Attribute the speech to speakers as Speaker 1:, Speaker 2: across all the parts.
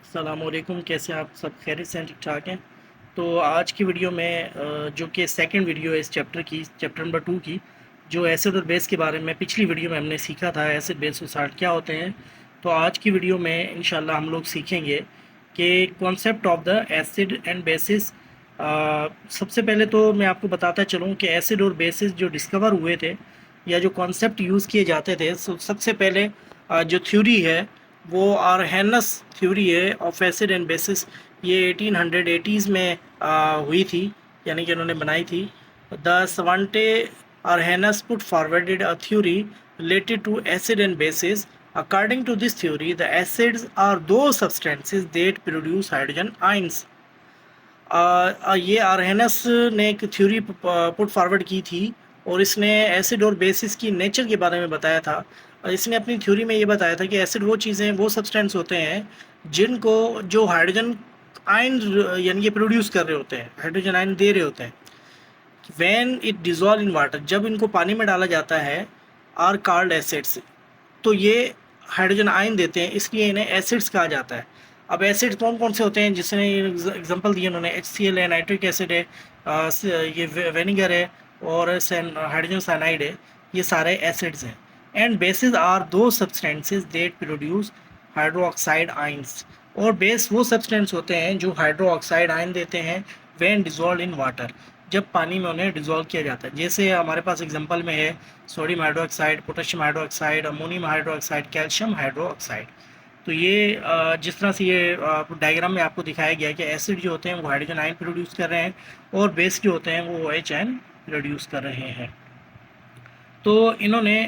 Speaker 1: अस्सलामुअलैकुम, कैसे आप सब खैरियत से हैं, ठीक ठाक हैं। तो आज की वीडियो में जो कि सेकंड वीडियो है इस चैप्टर की, चैप्टर नंबर 2 की, जो एसिड और बेस के बारे में पिछली वीडियो में हमने सीखा था एसिड बेस और साल्ट क्या होते हैं। तो आज की वीडियो में इंशाल्लाह हम लोग सीखेंगे कि concept of the acid and basis. सबसे पहले तो मैं आपको बताता चलूँ कि एसिड और बेसिस जो डिस्कवर हुए थे या जो कॉन्सेप्ट यूज़ किए जाते थे, सबसे पहले जो थ्योरी है वो आरहेनस थ्योरी है ऑफ एसिड एंड बेसिस। ये 1880s में हुई थी, यानी कि उन्होंने बनाई थी। The Svante Arrhenius put forwarded a theory related to acid and bases. According to this theory the acids are those substances that produce hydrogen ions. ये आरहेनस ने एक थ्योरी पुट फॉरवर्ड की थी और इसने एसिड और बेसिस की nature के बारे में बताया था। और इसने अपनी थ्योरी में ये बताया था कि एसिड वो चीज़ें, वो सब्सटेंस होते हैं जिनको जो हाइड्रोजन आयन यानी कि प्रोड्यूस कर रहे होते हैं, हाइड्रोजन आयन दे रहे होते हैं। When it dissolve in water, जब इनको पानी में डाला जाता है, आर कॉल्ड एसिड्स। तो ये हाइड्रोजन आयन देते हैं, इसलिए इन्हें एसिड्स कहा जाता है। अब एसिड कौन कौन से होते हैं, जिसने एग्जांपल दिए उन्होंने, HCl है, नाइट्रिक एसिड है, ये वेनिगर है और हाइड्रोजन साइनाइड है। ये सारे एसिड्स हैं। And bases are those substances that produce hydroxide ions. और बेस वो सब्सटेंस होते हैं जो हाइड्रोक्साइड आयन देते हैं व्हेन डिजॉल्व इन वाटर, जब पानी में उन्हें डिजॉल्व किया जाता है। जैसे हमारे पास एग्जांपल में है sodium hydroxide, potassium hydroxide, ammonium hydroxide, calcium hydroxide. तो ये जिस तरह से ये डायग्राम में आपको दिखाया गया कि एसिड जो होते हैं वो हाइड्रोजन आयन प्रोड्यूस कर रहे हैं और बेस जो होते हैं वो OH आयन प्रोड्यूस कर रहे हैं। तो इन्होंने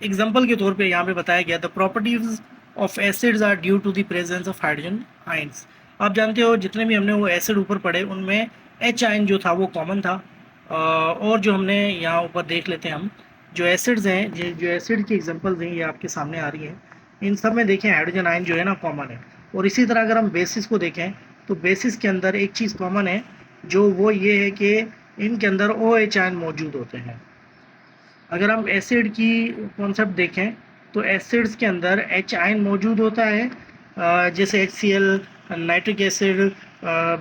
Speaker 1: एग्जाम्पल के तौर पे यहाँ पे बताया गया, the properties of acids are due to the presence of hydrogen ions. आप जानते हो जितने भी हमने वो एसिड ऊपर पढ़े उनमें H आयन जो था वो कॉमन था। और जो हमने यहाँ ऊपर देख लेते हैं हम, जो एसिड्स हैं, जो एसिड की एग्जांपल्स हैं ये आपके सामने आ रही हैं। इन सब में देखें हाइड्रोजन आयन जो है ना कॉमन है। और इसी तरह अगर हम बेसिस को देखें तो बेसिस के अंदर एक चीज़ कॉमन है, जो वो ये है कि इनके अंदर OH आयन मौजूद होते हैं। अगर हम एसिड की कॉन्सेप्ट देखें तो एसिड्स के अंदर H आयन मौजूद होता है, जैसे HCl, नाइट्रिक एसिड,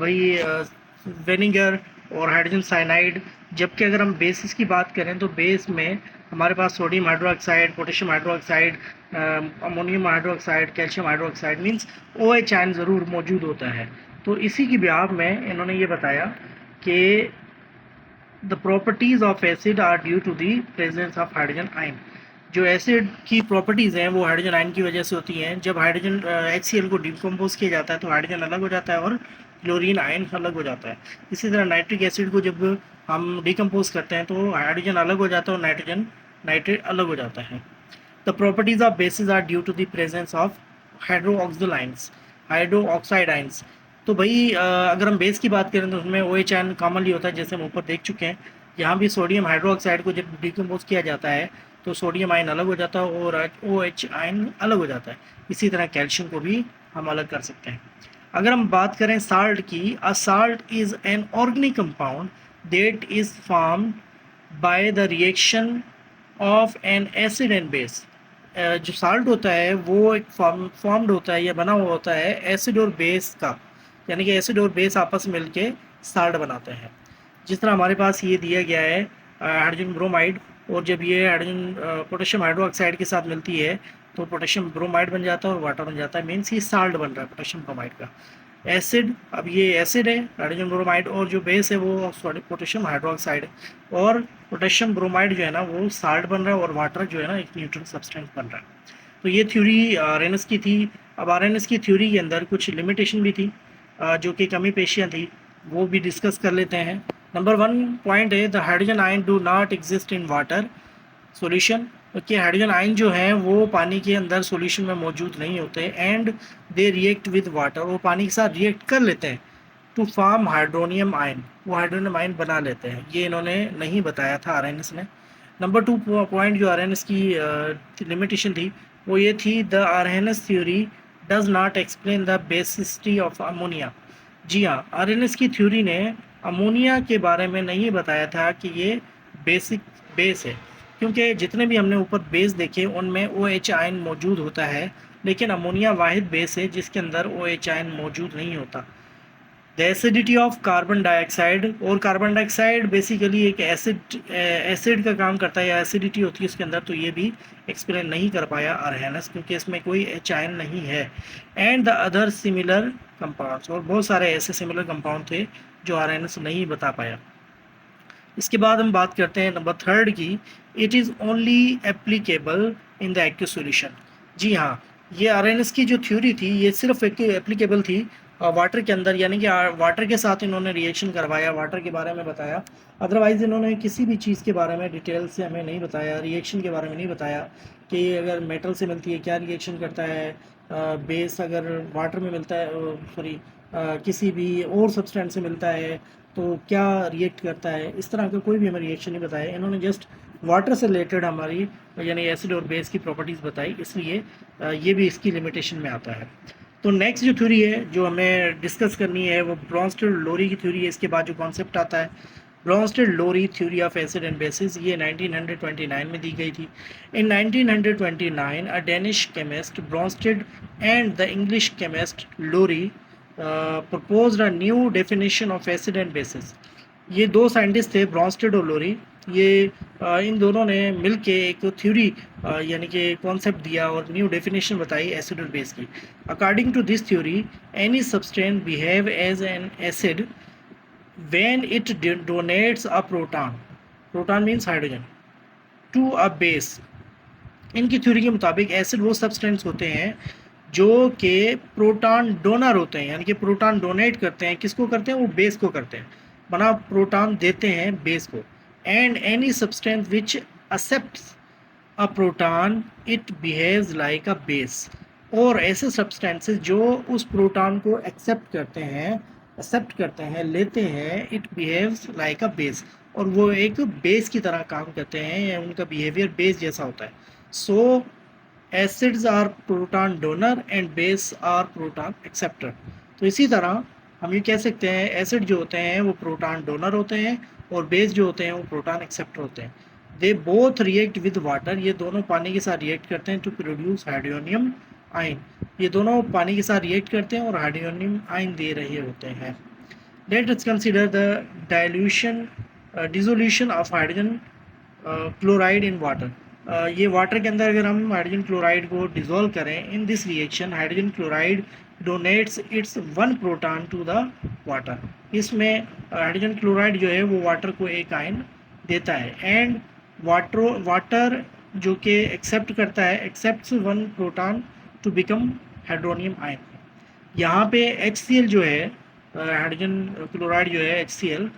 Speaker 1: भाई वेनिगर और हाइड्रोजन साइनाइड। जबकि अगर हम बेसिस की बात करें तो बेस में हमारे पास sodium hydroxide, potassium hydroxide, ammonium hydroxide, calcium hydroxide, means OH ion ज़रूर मौजूद होता है। तो इसी की ब्याह में इन्होंने ये बताया कि the properties of acid are due to the presence of hydrogen ion. जो एसिड की प्रॉपर्टीज़ हैं वो हाइड्रोजन आयन की वजह से होती हैं। जब हाइड्रोजन HCl को डिकम्पोज किया जाता है तो हाइड्रोजन अलग हो जाता है और क्लोरीन आयन अलग हो जाता है। इसी तरह नाइट्रिक एसिड को जब हम डिकम्पोज करते हैं तो हाइड्रोजन अलग हो जाता है और नाइट्रेट अलग हो जाता है। The properties of bases are due to the presence of hydroxyl ions, hydroxide ions. तो भाई अगर हम बेस की बात करें तो उसमें OH आयन कॉमनली होता है, जैसे हम ऊपर देख चुके हैं। यहाँ भी सोडियम हाइड्रोक्साइड को जब डिकम्पोज किया जाता है तो सोडियम आयन अलग हो जाता है और OH आयन अलग हो जाता है। इसी तरह कैल्शियम को भी हम अलग कर सकते हैं। अगर हम बात करें साल्ट की, a salt is an organic compound that is formed by the reaction of an acid and base. जो साल्ट होता है वो एक फॉर्म्ड होता है या बना हुआ होता है एसिड और बेस का, यानी कि एसिड और बेस आपस में मिलके साल्ट बनाते हैं। जिस तरह हमारे पास ये दिया गया है हाइड्रोजन ब्रोमाइड, और जब ये हाइड्रोजन पोटेशियम हाइड्रोक्साइड के साथ मिलती है तो पोटेशियम ब्रोमाइड बन जाता है और वाटर बन जाता है, मीन्स ये साल्ट बन रहा है पोटेशियम ब्रोमाइड का। एसिड, अब ये एसिड है हाइड्रोजन ब्रोमाइड, और जो बेस है वो पोटेशियम हाइड्रोक्साइड है। और पोटेशियम ब्रोमाइड जो है ना वो साल्ट बन रहा है और वाटर जो है ना एक न्यूट्रल सब्सटेंस बन रहा है। तो ये थ्योरी आरएनएस की थी। अब आरएनएस की थ्योरी के अंदर कुछ लिमिटेशन भी थी, जो कि कमी पेशियाँ थी, वो भी डिस्कस कर लेते हैं। नंबर 1 पॉइंट है, the hydrogen ion do not exist in water solution. कि हाइड्रोजन आयन जो हैं वो पानी के अंदर सॉल्यूशन में मौजूद नहीं होते, and they react with water, वो पानी के साथ रिएक्ट कर लेते हैं टू फॉर्म हाइड्रोनियम आयन, वो हाइड्रोनियम आयन बना लेते हैं। ये इन्होंने नहीं बताया था आरएनएस ने। नंबर 2 पॉइंट जो आरएनएस की लिमिटेशन थी वो ये थी, the Arrhenius theory does not explain the basicity of ammonia. जी हाँ, आरएनएस की थ्योरी ने अमोनिया के बारे में नहीं बताया था कि ये बेसिक बेस है, क्योंकि जितने भी हमने ऊपर बेस देखे उनमें OH आयन मौजूद होता है, लेकिन अमोनिया वाहिद बेस है जिसके अंदर OH आयन मौजूद नहीं होता। The acidity of carbon dioxide, और कार्बन डाइऑक्साइड बेसिकली एक एसिड का काम करता है या एसिडिटी होती है उसके अंदर, तो ये भी एक्सप्लेन नहीं कर पाया अरहेनस क्योंकि इसमें कोई H आयन नहीं है। And the other similar compounds, और बहुत सारे ऐसे सिमिलर कंपाउंड थे जो अरहेनस नहीं बता पाया। इसके बाद हम बात करते हैं नंबर 3 की, it is only applicable in the aqueous solution. जी हाँ, ये आरएनएस की जो थ्योरी थी ये सिर्फ एप्लीकेबल थी वाटर के अंदर, यानी कि वाटर के साथ इन्होंने रिएक्शन करवाया, वाटर के बारे में बताया। अदरवाइज़ इन्होंने किसी भी चीज़ के बारे में डिटेल से हमें नहीं बताया, रिएक्शन के बारे में नहीं बताया कि अगर मेटल से मिलती है क्या रिएक्शन करता है, बेस अगर वाटर में मिलता है, सॉरी किसी भी और सब्सटेंस से मिलता है तो क्या रिएक्ट करता है, इस तरह का कोई भी हमें रिएक्शन नहीं बताया। इन्होंने जस्ट वाटर से रिलेटेड हमारी यानी एसिड और बेस की प्रॉपर्टीज़ बताई, इसलिए ये भी इसकी लिमिटेशन में आता है। तो नेक्स्ट जो थ्योरी है जो हमें डिस्कस करनी है वो ब्रॉन्स्टेड-लोरी की थ्योरी है। इसके बाद जो कॉन्सेप्ट आता है Bronsted Lowry theory of acid and bases, ये 1929 में दी गई थी। In 1929 a Danish chemist Bronsted and the English chemist Lowry proposed a new definition of acid and bases। ये दो साइंटिस्ट थे ब्रॉन्स्टेड और लोरी, ये इन दोनों ने मिलके एक थ्योरी यानी कि कॉन्सेप्ट दिया और न्यू डेफिनेशन बताई एसिड और बेस की। According to this theory any substance behave as an acid when it donates a proton, proton means hydrogen, to a base. इनकी थ्योरी के मुताबिक एसिड वो सब्सटेंस होते हैं जो कि प्रोटॉन डोनर होते हैं, यानी कि प्रोटॉन डोनेट करते हैं, किसको करते हैं, वो बेस को करते हैं, बना प्रोटॉन देते हैं बेस को। And any substance which accepts a proton it behaves like a base, और ऐसे सब्सटेंसेस जो उस प्रोटॉन को एक्सेप्ट करते हैं लेते हैं, it behaves like a base, और वो एक बेस की तरह काम करते हैं या उनका बिहेवियर बेस जैसा होता है। So acids are proton donor and base are proton acceptor. तो इसी तरह हम ये कह सकते हैं एसिड जो होते हैं वो प्रोटॉन डोनर होते हैं और बेस जो होते हैं वो प्रोटॉन एक्सेप्टर होते हैं। They both react with water, ये दोनों पानी के साथ रिएक्ट करते हैं टू प्रोड्यूस हाइड्रोनियम आयन, ये दोनों पानी के साथ रिएक्ट करते हैं और हाइड्रोनियम आयन दे रहे होते हैं। Let us consider the dissolution of hydrogen chloride in water. ये वाटर के अंदर अगर हम हाइड्रोजन क्लोराइड को डिसॉल्व करें, in this reaction hydrogen chloride donates its one proton to the water. इसमें हाइड्रोजन क्लोराइड जो है वो वाटर को एक आयन देता है, एंड वाटर जो कि एक्सेप्ट करता है, accepts one proton to become hydronium ion. यहाँ पे HCl जो है, हाइड्रोजन क्लोराइड जो है HCl,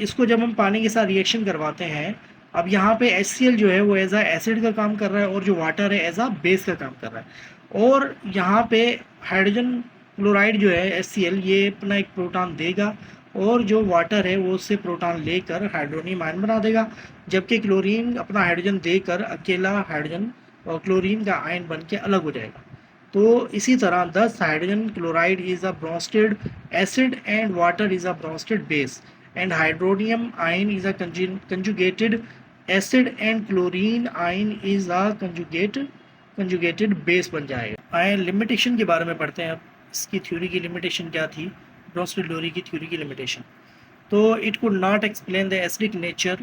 Speaker 1: इसको जब हम पानी के साथ रिएक्शन करवाते हैं, अब यहाँ पे HCl जो है वो एज आ एसिड का काम कर रहा है और जो वाटर है एज आ बेस का काम कर रहा है। और यहाँ पे हाइड्रोजन क्लोराइड जो है HCl ये अपना एक प्रोटॉन देगा और जो वाटर है वो उससे प्रोटॉन लेकर हाइड्रोनियम आयन बना देगा, जबकि क्लोरीन अपना हाइड्रोजन देकर अकेला हाइड्रोजन और क्लोरीन का आयन बन के अलग हो जाएगा। तो इसी तरह 10 hydrogen chloride is a Brønsted acid and water is a Brønsted base, and hydronium ion is a conjugated acid and chlorine ion is a conjugated base बन जाएगा। आए लिमिटेशन के बारे में पढ़ते हैं। अब इसकी थ्योरी की लिमिटेशन क्या थी, ब्रॉन्स्टेड-लोरी की थ्योरी की लिमिटेशन। तो it could not explain the acidic nature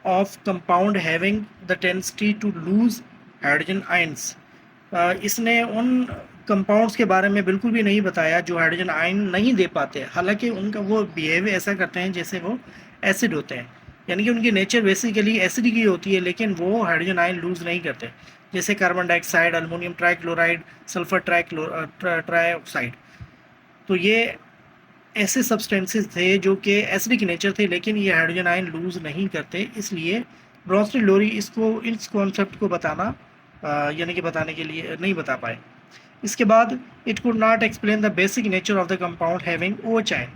Speaker 1: of compound having the tendency to lose hydrogen ions. इसने उन कंपाउंड्स के बारे में बिल्कुल भी नहीं बताया जो हाइड्रोजन आयन नहीं दे पाते, हालांकि उनका वो बिहेव ऐसा करते हैं जैसे वो एसिड होते हैं, यानी कि उनकी नेचर बेसिकली एसिडिक ही होती है, लेकिन वो हाइड्रोजन आयन लूज़ नहीं करते, जैसे carbon dioxide, aluminium trichloride, sulphur trioxide. तो ये ऐसे सब्सटेंसेस थे जो कि एसिडिक नेचर थे, लेकिन ये हाइड्रोजन आयन लूज़ नहीं करते, इसलिए ब्रॉन्स्टेड-लोरी इसको इस कॉन्सेप्ट को बताना यानी कि बताने के लिए नहीं बता पाए। इसके बाद it could not explain the basic nature of the compound having OH ion.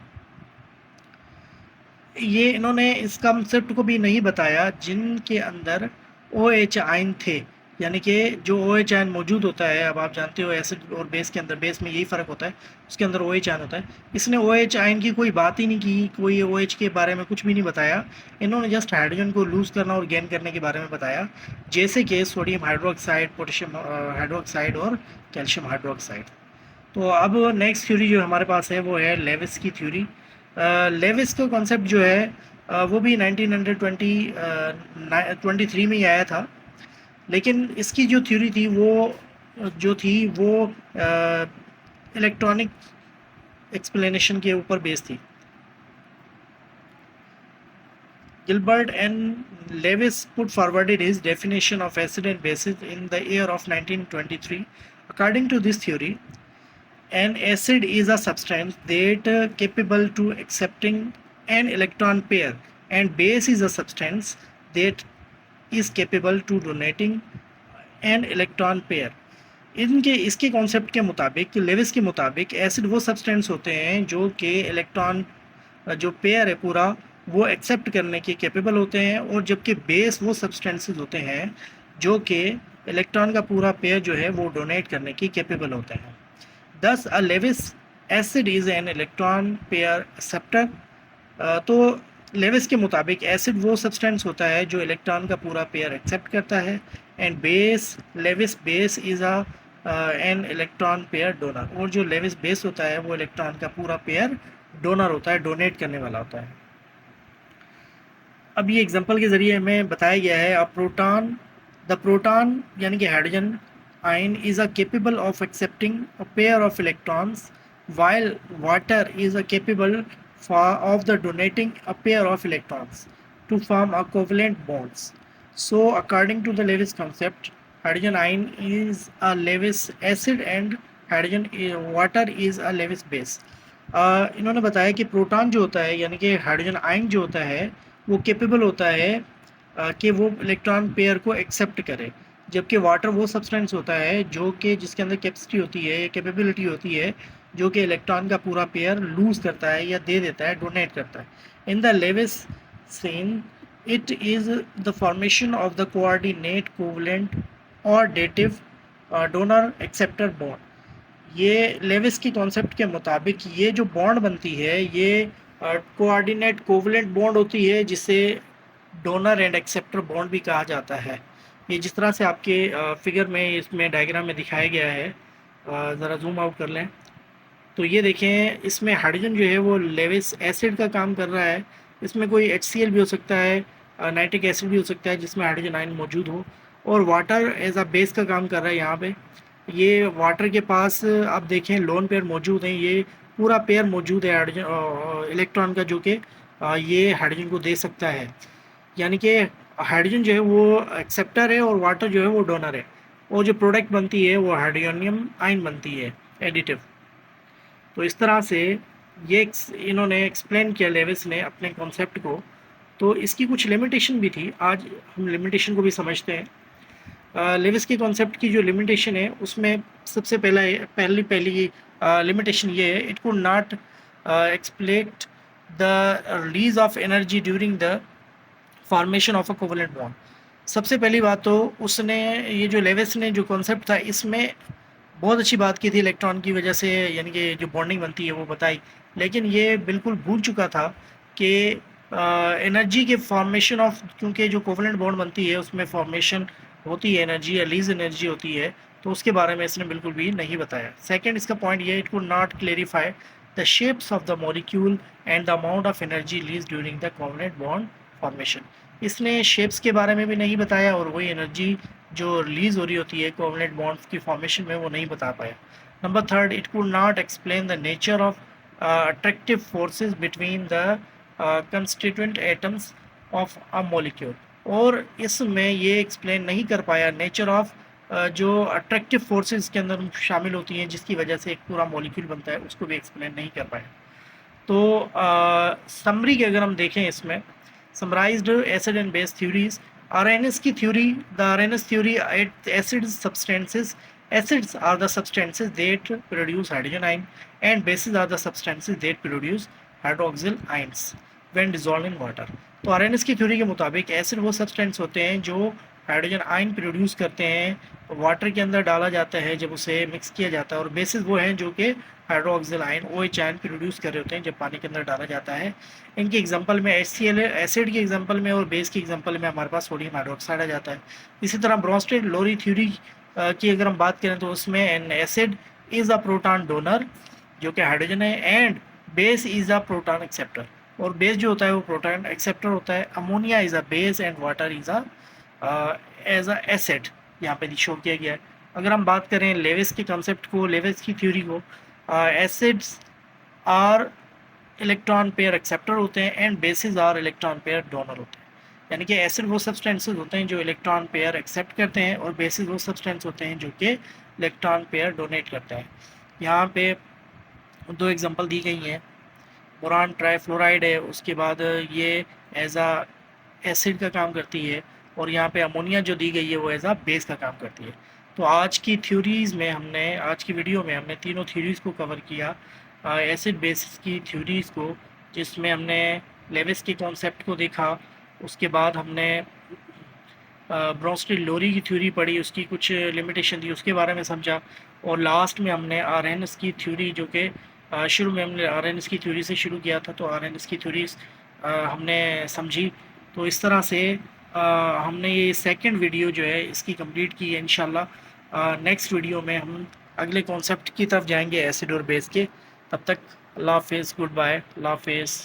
Speaker 1: ये इन्होंने इस कॉन्सेप्ट को भी नहीं बताया जिनके अंदर OH आयन थे, यानी कि जो OH आयन मौजूद होता है, अब आप जानते हो एसिड और बेस के अंदर, बेस में यही फ़र्क होता है, उसके अंदर OH आयन होता है। इसने OH आयन की कोई बात ही नहीं की, कोई OH के बारे में कुछ भी नहीं बताया। इन्होंने जस्ट हाइड्रोजन को लूज़ करना और गेन करने के बारे में बताया, जैसे कि सोडियम हाइड्रोक्साइड, पोटेशियम हाइड्रोक्साइड और कैल्शियम हाइड्रोक्साइड। तो अब नेक्स्ट थ्योरी जो हमारे पास है वो है लेविस की थ्योरी। लेविस का कॉन्सेप्ट जो है वो भी 1923 में ही आया था, लेकिन इसकी जो थ्योरी थी वो इलेक्ट्रॉनिक एक्सप्लेनेशन के ऊपर बेस्ड थी। Gilbert and Lewis put forwarded his definition of acid and bases in the year of 1923. According to this theory, an acid is a substance that capable to accepting an electron pair, and base is a substance that is capable to donating an electron pair. इनके इसके concept के मुताबिक, Levi's के मुताबिक, acid वो substance होते हैं जो कि इलेक्ट्रॉन जो पेयर है पूरा वो एक्सेप्ट करने के कैपेबल होते हैं, और जबकि बेस वो सब्सटेंसेस होते हैं जो कि इलेक्ट्रॉन का पूरा पेयर जो है वो डोनेट करने की कैपेबल होते हैं। Thus a Lewis acid is an electron pair acceptor. तो लेविस के मुताबिक एसिड वो सब्सटेंस होता है जो इलेक्ट्रॉन का पूरा पेयर एक्सेप्ट करता है, and Lewis base is an electron pair donor. और जो लेविस बेस होता है वो इलेक्ट्रॉन का पूरा पेयर डोनर होता है, डोनेट करने वाला होता है। अब ये एग्जांपल के ज़रिए हमें बताया गया है, द प्रोटॉन यानी कि hydrogen ion is capable of accepting a pair of electrons, while water is capable of the donating a pair of electrons to form a covalent bonds. So according to the Lewis concept, hydrogen ion is a Lewis acid and water is a Lewis base. इन्होंने बताया कि proton जो होता है यानी कि hydrogen ion जो होता है वो केपेबल होता है कि वो इलेक्ट्रॉन पेयर को एक्सेप्ट करे, जबकि वाटर वो सब्सटेंस होता है जो कि जिसके अंदर कैपेसिटी होती है, कैपेबिलिटी होती है, जो कि इलेक्ट्रॉन का पूरा पेयर लूज़ करता है या दे देता है, डोनेट करता है। In the Lewis scene it is the formation of the coordinate covalent और डेटिव डोनर एक्सेप्टर बॉन्ड। ये लेविस की कॉन्सेप्ट के मुताबिक ये जो बॉन्ड बनती है ये कोऑर्डिनेट कोवलेंट बॉन्ड होती है, जिसे डोनर एंड एक्सेप्टर बॉन्ड भी कहा जाता है। ये जिस तरह से आपके फिगर में इसमें डायग्राम में दिखाया गया है, ज़रा जूम आउट कर लें तो ये देखें, इसमें हाइड्रोजन जो है वो लेविस एसिड का काम कर रहा है। इसमें कोई HCl भी हो सकता है, नाइट्रिक एसिड भी हो सकता है जिसमें हाइड्रोजन आयन मौजूद हो, और वाटर एज अ बेस का काम कर रहा है। यहाँ पे ये वाटर के पास आप देखें लोन पेयर मौजूद हैं, ये पूरा पेयर मौजूद है हाइड्रोजन इलेक्ट्रॉन का, जो कि ये हाइड्रोजन को दे सकता है। यानी कि हाइड्रोजन जो है वो एक्सेप्टर है और वाटर जो है वो डोनर है, और जो प्रोडक्ट बनती है वो हाइड्रोनियम आयन बनती है, एडिटिव। तो इस तरह से ये इन्होंने एक्सप्लेन किया लेविस ने अपने कॉन्सेप्ट को। तो इसकी कुछ लिमिटेशन भी थी, आज हम लिमिटेशन को भी समझते हैं। लेविस के कॉन्सेप्ट की जो लिमिटेशन है उसमें सबसे पहली लिमिटेशन ये है, it could not explain the release of energy during the formation of a covalent bond. सबसे पहली बात तो उसने ये जो लेविस ने जो कॉन्सेप्ट था इसमें बहुत अच्छी बात की थी, इलेक्ट्रॉन की वजह से यानी कि जो बॉन्डिंग बनती है वो बताई, लेकिन ये बिल्कुल भूल चुका था कि एनर्जी के फॉर्मेशन ऑफ, क्योंकि जो कोवलेंट बॉन्ड बनती है उसमें फॉर्मेशन होती है एनर्जी, रिलीज एनर्जी होती है, तो उसके बारे में इसने बिल्कुल भी नहीं बताया। सेकंड इसका पॉइंट ये, it could not clarify the shapes of the molecule and the amount of energy release during the covalent bond formation. इसने शेप्स के बारे में भी नहीं बताया, और वही एनर्जी जो रिलीज़ हो रही होती है कोवलेंट बॉन्ड्स की फॉर्मेशन में वो नहीं बता पाया। Number third, it could not explain the nature of attractive forces between the constituent atoms of a molecule. और इसमें ये एक्सप्लेन नहीं कर पाया नेचर ऑफ जो अट्रैक्टिव फोर्सेस के अंदर शामिल होती हैं जिसकी वजह से एक पूरा मॉलिक्यूल बनता है, उसको भी एक्सप्लेन नहीं कर पाया। तो समरी के अगर हम देखें इसमें, summarised acid and base theories, Arrhenius की theory, the Arrhenius theory, acids are the substances that produce hydrogen ion and bases are the substances that produce hydroxyl ions when dissolved in water। तो Arrhenius की theory के मुताबिक acid वो substance होते हैं जो hydrogen ion produce करते हैं वाटर के अंदर डाला जाता है जब उसे मिक्स किया जाता है, और बेसिस वो हैं जो कि hydroxyl ion OH ion produce कर रहे होते हैं जब पानी के अंदर डाला जाता है। इनके एग्जांपल में HCl एसिड के एग्जांपल में और बेस के एग्जांपल में हमारे पास सोडियम हाइड्रोक्साइड आ जाता है। इसी तरह ब्रोंस्टेड लोरी थ्योरी की अगर हम बात करें तो उसमें an acid is a proton donor जो कि हाइड्रोजन है, and base is a proton acceptor, और बेस जो होता है वो प्रोटॉन एक्सेप्टर होता है। Ammonia is a base and water is a as a acid, यहाँ पे शो किया गया है। अगर हम बात करें लेविस के कंसेप्ट को, लेविस की थ्योरी को, acids are electron pair acceptor होते हैं and bases are electron pair donor होते हैं। यानी कि एसिड वो सब्सटेंसेस होते हैं जो इलेक्ट्रॉन पेयर एक्सेप्ट करते हैं, और बेसिस वो सब्सटेंस होते हैं जो कि इलेक्ट्रॉन पेयर डोनेट करते हैं। यहाँ पे दो एग्जांपल दी गई हैं, बोरान ट्राइफ्लोराइड है, उसके बाद ये एज आ एसिड का काम करती है, और यहाँ पे अमोनिया जो दी गई है वो एज आ बेस का काम करती है। तो आज की थ्योरीज़ में हमने, आज की वीडियो में हमने तीनों थ्योरीज़ को कवर किया, एसिड बेसिस की थ्योरीज़ को, जिसमें हमने लेविस के कॉन्सेप्ट को देखा, उसके बाद हमने ब्रोंस्टेड लोरी की थ्योरी पढ़ी, उसकी कुछ लिमिटेशन थी उसके बारे में समझा, और लास्ट में हमने आरएनएस की थ्योरी जो कि शुरू में हमने आरएनएस की थ्योरी से शुरू किया था, तो आरएनएस की थ्योरीज हमने समझी। तो इस तरह से हमने ये सेकंड वीडियो जो है इसकी कंप्लीट की है। इंशाल्लाह नेक्स्ट वीडियो में हम अगले कॉन्सेप्ट की तरफ जाएंगे एसिड और बेस के। तब तक अल्लाह हाफिज़, गुड बाय, अल्लाह हाफिज़।